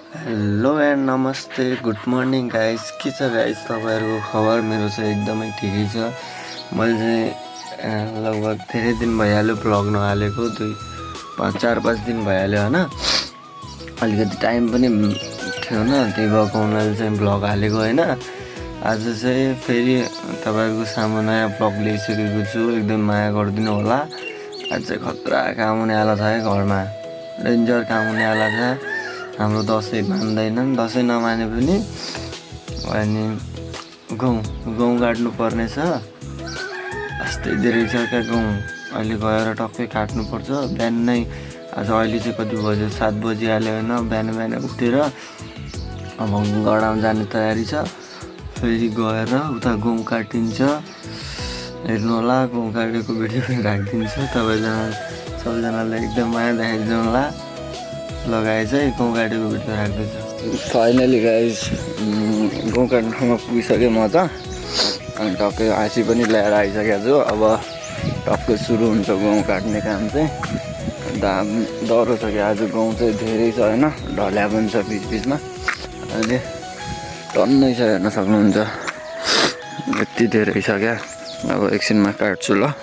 Hello and नमस्ते good morning guys. के छ गाइस तपाईँहरूको खबर? मेरो चाहिँ एकदमै ठिकै छ। मैले चाहिँ लगभग धेरै दिन भइहाल्यो भ्लग नहालेको, 4-5 दिन भइहाल्यो होइन। अलिकति टाइम पनि थिएन, त्यही भएको हुनाले चाहिँ भ्लग हालेको होइन। आज चाहिँ फेरि तपाईँहरूको सामु नयाँ भ्लग ल्याइसकेको छु, एकदम माया गरिदिनु होला। आज चाहिँ खतरा काम हुनेवाला छ है, घरमा डेन्जर काम हुनेवाला छ। हाम्रो दसैँ मान्दैनन्, दसैँ नमाने पनि अनि गहुँ काट्नु पर्ने छ। अस्ति धेरै छ क्या गहुँ, अहिले गएर टक्कै काट्नुपर्छ बिहान नै। आज अहिले चाहिँ कति बज्यो, 7 बजिहाल्यो होइन। बिहान उठेर अब गडाउन जाने तयारी छ। फेरि गएर उता गहुँ काटिन्छ, हेर्नु होला। गहुँ काटेको भिडियो पनि राखिदिन्छु, सबैजनालाई एकदम माया देखाइदिनु होला। लगाए चाहिँ गहुँ काटेको भिडियो राख्दैछु। फाइनली गाइज गहुँ काट्ने ठाउँमा पुगिसकेँ म त। अनि टक्कै आँसी पनि ल्याएर आइसकेको छु। अब टक्कै सुरु हुन्छ गहुँ काट्ने काम चाहिँ। अन्त डह्रो छ कि आज गहुँ चाहिँ धेरै छ होइन, ढल्या पनि छ बिचमा। अनि टन्नै छ, हेर्न सक्नुहुन्छ, यति धेरै छ क्या। अब एकछिनमा काट्छु ल।